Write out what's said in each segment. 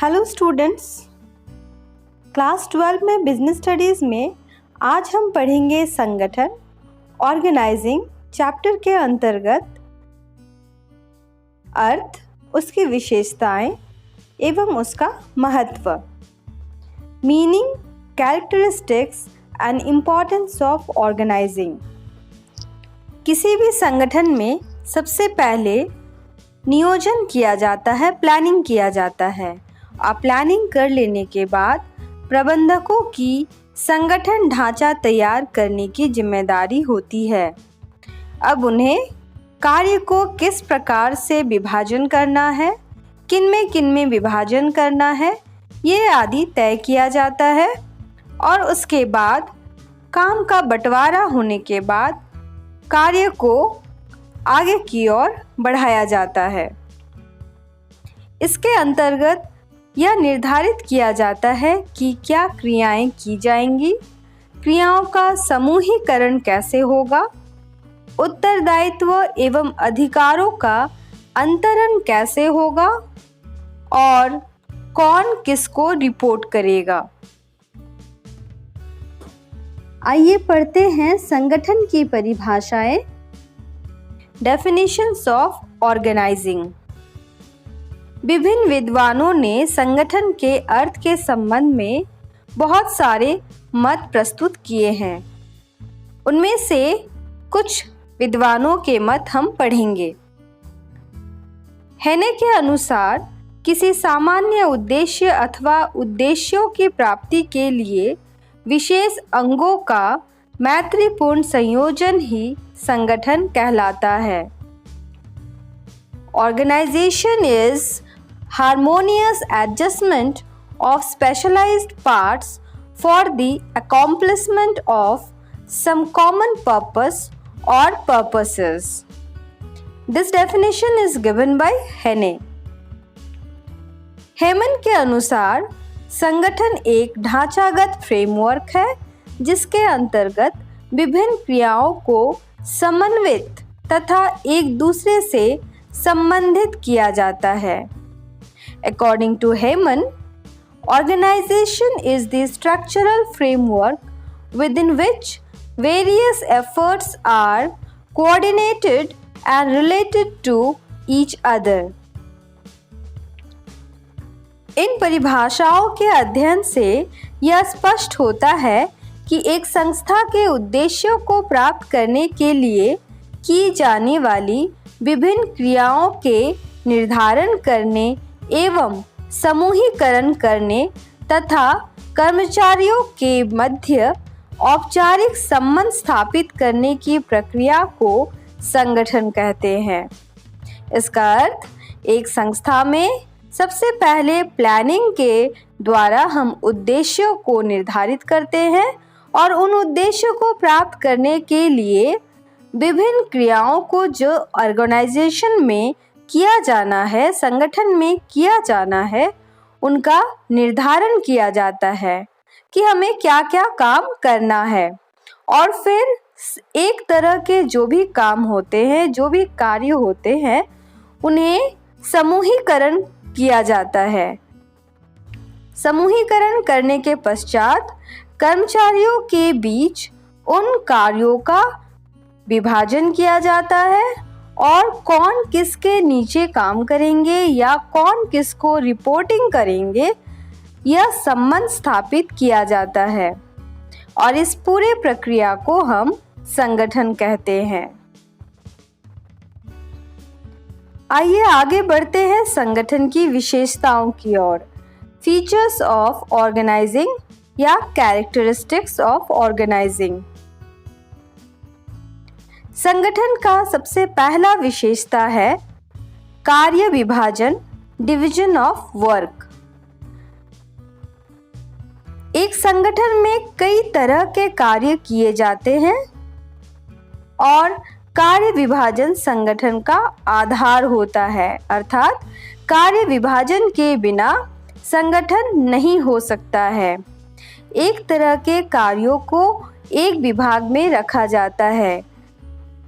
Hello students, class 12 में business studies में आज हम पढ़ेंगे संगठन ऑर्गेनाइजिंग चैप्टर के अंतर्गत अर्थ, उसकी विशेषताएं एवं उसका महत्व, meaning, characteristics and importance of organizing. किसी भी संगठन में सबसे पहले नियोजन किया जाता है, प्लानिंग किया जाता है। आप प्लानिंग कर लेने के बाद प्रबंधकों की संगठन ढांचा तैयार करने की जिम्मेदारी होती है। अब उन्हें कार्य को किस प्रकार से विभाजन करना है, किनमें विभाजन करना है, ये आदि तय किया जाता है और उसके बाद काम का बंटवारा होने के बाद कार्य को आगे की ओर बढ़ाया जाता है। इसके अंतर्गत यह निर्धारित किया जाता है कि क्या क्रियाएं की जाएंगी, क्रियाओं का समूहीकरण कैसे होगा, उत्तरदायित्व एवं अधिकारों का अंतरण कैसे होगा और कौन किसको रिपोर्ट करेगा। आइए पढ़ते हैं संगठन की परिभाषाएं। Definitions of organizing. विभिन्न विद्वानों ने संगठन के अर्थ के संबंध में बहुत सारे मत प्रस्तुत किए हैं। उनमें से कुछ विद्वानों के मत हम पढ़ेंगे। हेने के अनुसार किसी सामान्य उद्देश्य अथवा उद्देश्यों की प्राप्ति के लिए विशेष अंगों का मैत्रीपूर्ण संयोजन ही संगठन कहलाता है। Organization is harmonious adjustment of specialized parts for the accomplishment of some common purpose or purposes. This definition is given by Hene. हेमन के अनुसार संगठन एक ढांचागत फ्रेमवर्क है जिसके अंतर्गत विभिन्न क्रियाओं को समन्वित तथा एक दूसरे से संबंधित किया जाता है। According to Heyman, organization is the structural framework within which various efforts are coordinated and related to each other. इन परिभाषाओं के अध्ययन से यह स्पष्ट होता है कि एक संस्था के उद्देश्यों को प्राप्त करने के लिए की जाने वाली विभिन्न क्रियाओं के निर्धारण करने एवं समूहीकरण करने तथा कर्मचारियों के मध्य औपचारिक संबंध स्थापित करने की प्रक्रिया को संगठन कहते हैं। इसका अर्थ, एक संस्था में सबसे पहले प्लानिंग के द्वारा हम उद्देश्यों को निर्धारित करते हैं और उन उद्देश्यों को प्राप्त करने के लिए विभिन्न क्रियाओं को जो ऑर्गेनाइजेशन में किया जाना है, संगठन में किया जाना है, उनका निर्धारण किया जाता है कि हमें क्या क्या काम करना है और फिर एक तरह के जो भी काम होते हैं, जो भी कार्य होते हैं, उन्हें समूहीकरण किया जाता है। समूहीकरण करने के पश्चात कर्मचारियों के बीच उन कार्यों का विभाजन किया जाता है और कौन किसके नीचे काम करेंगे या कौन किसको रिपोर्टिंग करेंगे, यह संबंध स्थापित किया जाता है और इस पूरे प्रक्रिया को हम संगठन कहते हैं। आइए आगे बढ़ते हैं संगठन की विशेषताओं की ओर। फीचर्स ऑफ ऑर्गेनाइजिंग या कैरेक्टरिस्टिक्स ऑफ ऑर्गेनाइजिंग। संगठन का सबसे पहला विशेषता है कार्य विभाजन, डिवीजन ऑफ वर्क। एक संगठन में कई तरह के कार्य किए जाते हैं और कार्य विभाजन संगठन का आधार होता है, अर्थात कार्य विभाजन के बिना संगठन नहीं हो सकता है। एक तरह के कार्यों को एक विभाग में रखा जाता है।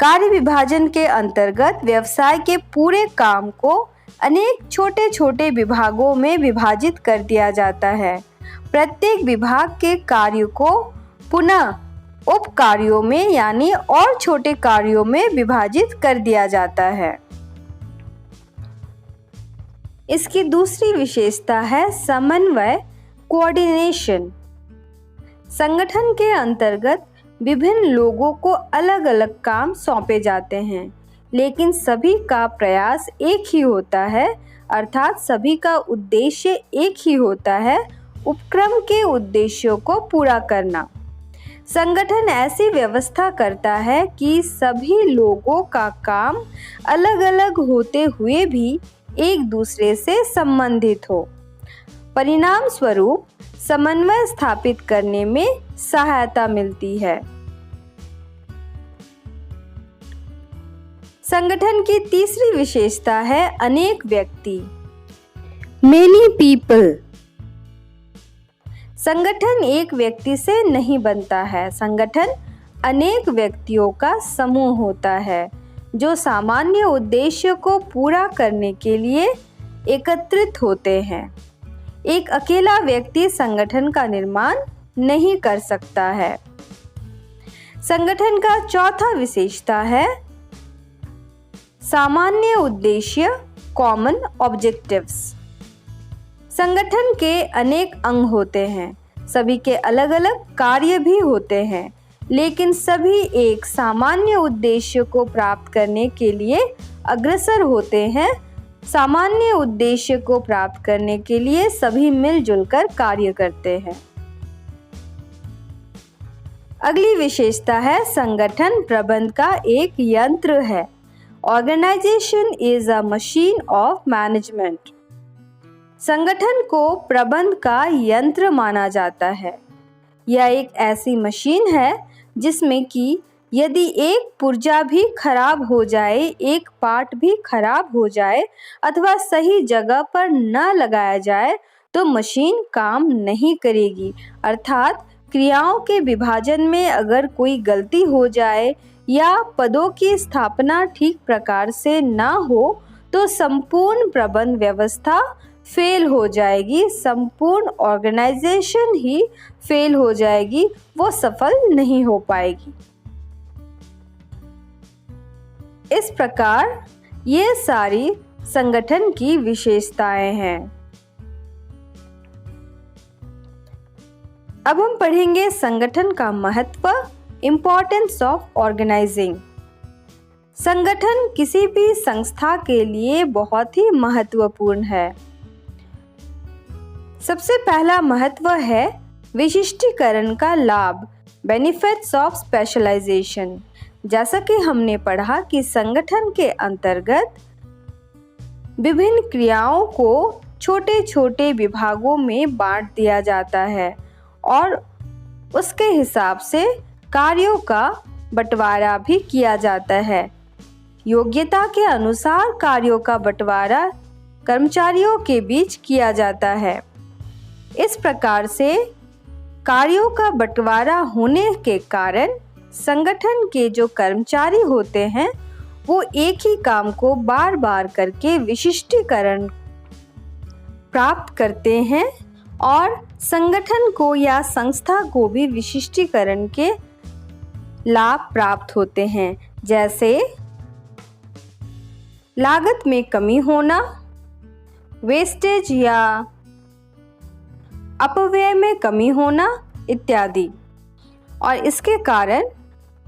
कार्य विभाजन के अंतर्गत व्यवसाय के पूरे काम को अनेक छोटे छोटे विभागों में विभाजित कर दिया जाता है। प्रत्येक विभाग के कार्य को पुनः उप कार्यों में यानी और छोटे कार्यों में विभाजित कर दिया जाता है। इसकी दूसरी विशेषता है समन्वय, कोऑर्डिनेशन। संगठन के अंतर्गत विभिन्न लोगों को अलग अलग काम सौंपे जाते हैं, लेकिन सभी का प्रयास एक ही होता है, अर्थात सभी का उद्देश्य एक ही होता है, उपक्रम के उद्देश्यों को पूरा करना। संगठन ऐसी व्यवस्था करता है कि सभी लोगों का काम अलग अलग होते हुए भी एक दूसरे से संबंधित हो। परिणाम स्वरूप समन्वय स्थापित करने में सहायता मिलती है। संगठन की तीसरी विशेषता है अनेक व्यक्ति, मेनी पीपल। संगठन एक व्यक्ति से नहीं बनता है। संगठन अनेक व्यक्तियों का समूह होता है जो सामान्य उद्देश्य को पूरा करने के लिए एकत्रित होते हैं। एक अकेला व्यक्ति संगठन का निर्माण नहीं कर सकता है। संगठन का चौथा विशेषता है सामान्य उद्देश्य, कॉमन ऑब्जेक्टिव्स। संगठन के अनेक अंग होते हैं, सभी के अलग अलग कार्य भी होते हैं, लेकिन सभी एक सामान्य उद्देश्य को प्राप्त करने के लिए अग्रसर होते हैं। सामान्य उद्देश्य को प्राप्त करने के लिए सभी मिलजुल कर कार्य करते हैं। अगली विशेषता है संगठन प्रबंध का एक यंत्र है। Organization is a machine of management. संगठन को प्रबंध का यंत्र माना जाता है। यह एक ऐसी मशीन है जिसमें कि यदि एक पुर्जा भी खराब हो जाए, एक पार्ट भी खराब हो जाए अथवा सही जगह पर न लगाया जाए तो मशीन काम नहीं करेगी। अर्थात क्रियाओं के विभाजन में अगर कोई गलती हो जाए या पदों की स्थापना ठीक प्रकार से ना हो तो संपूर्ण प्रबंध व्यवस्था फेल हो जाएगी, संपूर्ण ऑर्गेनाइजेशन ही फेल हो जाएगी, वो सफल नहीं हो पाएगी। इस प्रकार ये सारी संगठन की विशेषताएं हैं। अब हम पढ़ेंगे संगठन का महत्व, इम्पोर्टेंस ऑफ ऑर्गेनाइजिंग। संगठन किसी भी संस्था के लिए बहुत ही महत्वपूर्ण है। सबसे पहला महत्व है विशिष्टीकरण का लाभ, बेनिफिट्स ऑफ स्पेशलाइजेशन। जैसा कि हमने पढ़ा कि संगठन के अंतर्गत विभिन्न क्रियाओं को छोटे छोटे विभागों में बांट दिया जाता है और उसके हिसाब से कार्यों का बंटवारा भी किया जाता है। योग्यता के अनुसार कार्यों का बंटवारा कर्मचारियों के बीच किया जाता है। इस प्रकार से कार्यों का बंटवारा होने के कारण संगठन के जो कर्मचारी होते हैं वो एक ही काम को बार बार करके विशिष्टीकरण प्राप्त करते हैं और संगठन को या संस्था को भी विशिष्टीकरण के लाभ प्राप्त होते हैं, जैसे लागत में कमी होना, वेस्टेज या अपव्यय में कमी होना इत्यादि। और इसके कारण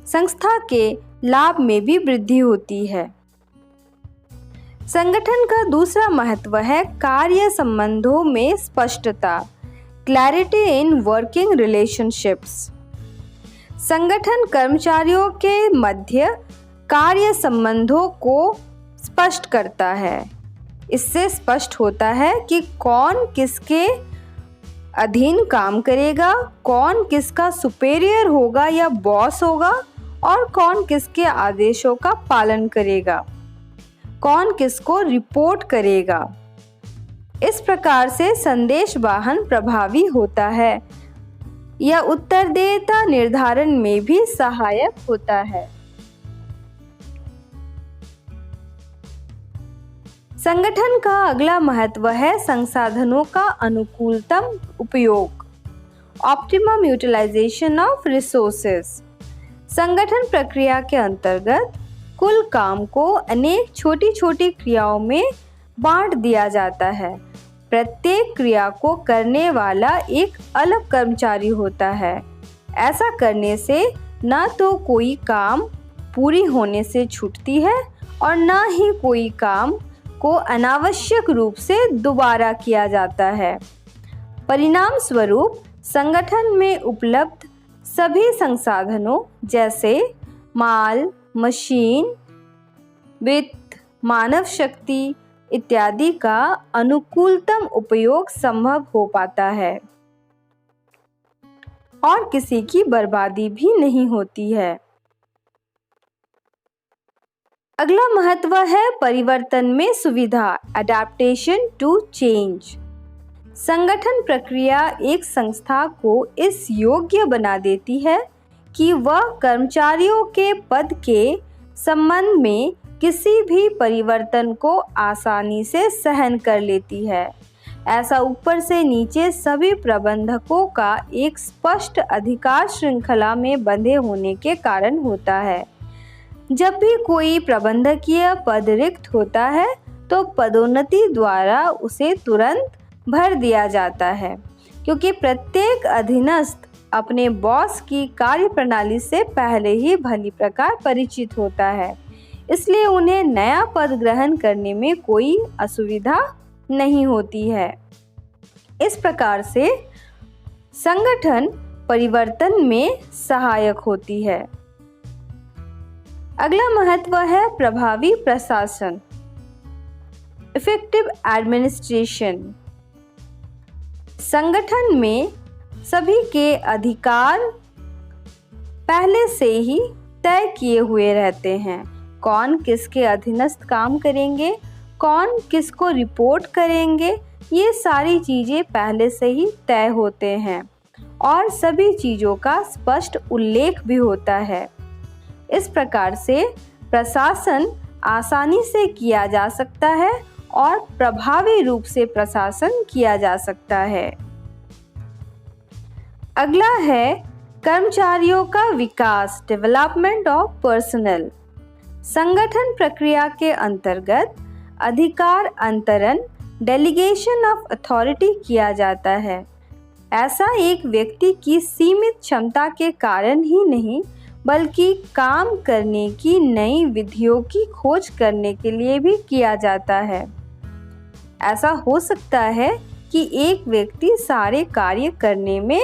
संस्था के लाभ में भी वृद्धि होती है। संगठन का दूसरा महत्व है कार्य संबंधों में स्पष्टता, क्लैरिटी इन वर्किंग रिलेशनशिप्स। संगठन कर्मचारियों के मध्य कार्य संबंधों को स्पष्ट करता है। इससे स्पष्ट होता है कि कौन किसके अधीन काम करेगा, कौन किसका सुपेरियर होगा या बॉस होगा और कौन किसके आदेशों का पालन करेगा, कौन किसको रिपोर्ट करेगा। इस प्रकार से संदेश वाहन प्रभावी होता है। यह उत्तरदेयता निर्धारण में भी सहायक होता है। संगठन का अगला महत्व है संसाधनों का अनुकूलतम उपयोग, ऑप्टिमम यूटिलाइजेशन ऑफ रिसोर्सेज। संगठन प्रक्रिया के अंतर्गत कुल काम को अनेक छोटी छोटी क्रियाओं में बांट दिया जाता है। प्रत्येक क्रिया को करने वाला एक अलग कर्मचारी होता है। ऐसा करने से न तो कोई काम पूरी होने से छूटती है और न ही कोई काम को अनावश्यक रूप से दोबारा किया जाता है। परिणाम स्वरूप संगठन में उपलब्ध सभी संसाधनों जैसे माल, मशीन, वित्त, मानव शक्ति इत्यादि का अनुकूलतम उपयोग संभव हो पाता है और किसी की बर्बादी भी नहीं होती है। अगला महत्व है परिवर्तन में सुविधा, अडैप्टेशन टू चेंज। संगठन प्रक्रिया एक संस्था को इस योग्य बना देती है कि वह कर्मचारियों के पद के संबंध में किसी भी परिवर्तन को आसानी से सहन कर लेती है। ऐसा ऊपर से नीचे सभी प्रबंधकों का एक स्पष्ट अधिकार श्रृंखला में बंधे होने के कारण होता है। जब भी कोई प्रबंधकीय पद रिक्त होता है तो पदोन्नति द्वारा उसे तुरंत भर दिया जाता है, क्योंकि प्रत्येक अधीनस्थ अपने बॉस की कार्यप्रणाली से पहले ही भली प्रकार परिचित होता है, इसलिए उन्हें नया पद ग्रहण करने में कोई असुविधा नहीं होती है। इस प्रकार से संगठन परिवर्तन में सहायक होती है। अगला महत्व है प्रभावी प्रशासन, इफेक्टिव एडमिनिस्ट्रेशन। संगठन में सभी के अधिकार पहले से ही तय किए हुए रहते हैं। कौन किसके अधीनस्थ काम करेंगे, कौन किसको रिपोर्ट करेंगे, ये सारी चीज़ें पहले से ही तय होते हैं और सभी चीज़ों का स्पष्ट उल्लेख भी होता है। इस प्रकार से प्रशासन आसानी से किया जा सकता है और प्रभावी रूप से प्रशासन किया जा सकता है। अगला है कर्मचारियों का विकास, डेवलपमेंट ऑफ पर्सनल। संगठन प्रक्रिया के अंतर्गत अधिकार अंतरण, डेलीगेशन ऑफ अथॉरिटी किया जाता है। ऐसा एक व्यक्ति की सीमित क्षमता के कारण ही नहीं, बल्कि काम करने की नई विधियों की खोज करने के लिए भी किया जाता है। ऐसा हो सकता है कि एक व्यक्ति सारे कार्य करने में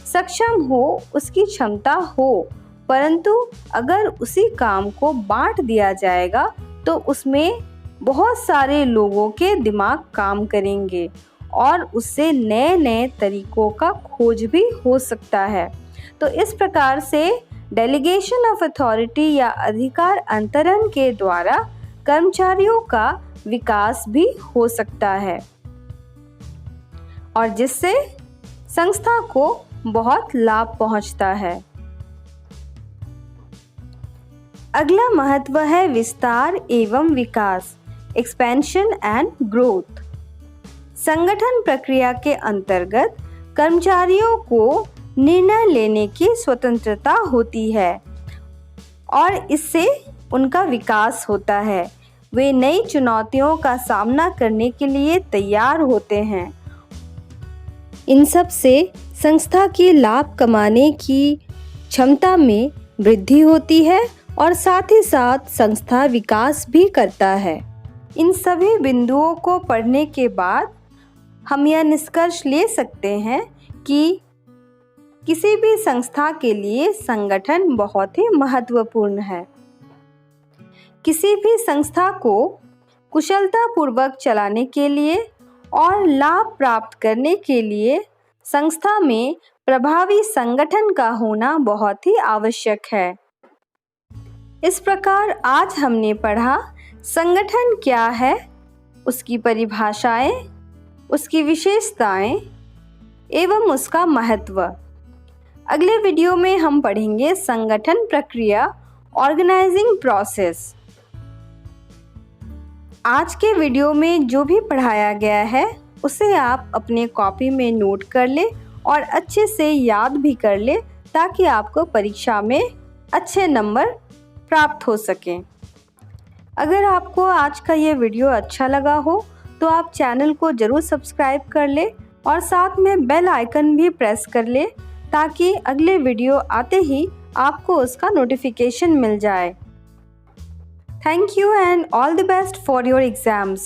सक्षम हो, उसकी क्षमता हो, परंतु अगर उसी काम को बांट दिया जाएगा तो उसमें बहुत सारे लोगों के दिमाग काम करेंगे और उससे नए नए तरीकों का खोज भी हो सकता है। तो इस प्रकार से डेलीगेशन ऑफ अथॉरिटी या अधिकार अंतरण के द्वारा कर्मचारियों का विकास भी हो सकता है और जिससे संस्था को बहुत लाभ पहुंचता है। अगला महत्व है विस्तार एवं विकास, एक्सपेंशन एंड ग्रोथ। संगठन प्रक्रिया के अंतर्गत कर्मचारियों को निर्णय लेने की स्वतंत्रता होती है और इससे उनका विकास होता है। वे नई चुनौतियों का सामना करने के लिए तैयार होते हैं। इन सब से संस्था की लाभ कमाने की क्षमता में वृद्धि होती है और साथ ही साथ संस्था विकास भी करता है। इन सभी बिंदुओं को पढ़ने के बाद हम यह निष्कर्ष ले सकते हैं कि किसी भी संस्था के लिए संगठन बहुत ही महत्वपूर्ण है। किसी भी संस्था को कुशलतापूर्वक चलाने के लिए और लाभ प्राप्त करने के लिए संस्था में प्रभावी संगठन का होना बहुत ही आवश्यक है। इस प्रकार आज हमने पढ़ा संगठन क्या है, उसकी परिभाषाएं, उसकी विशेषताएं एवं उसका महत्व। अगले वीडियो में हम पढ़ेंगे संगठन प्रक्रिया, ऑर्गेनाइजिंग प्रोसेस। आज के वीडियो में जो भी पढ़ाया गया है उसे आप अपने कॉपी में नोट कर ले और अच्छे से याद भी कर ले ताकि आपको परीक्षा में अच्छे नंबर प्राप्त हो सकें। अगर आपको आज का ये वीडियो अच्छा लगा हो तो आप चैनल को ज़रूर सब्सक्राइब कर ले और साथ में बेल आइकन भी प्रेस कर ले ताकि अगले वीडियो आते ही आपको उसका नोटिफिकेशन मिल जाए। Thank you and all the best for your exams.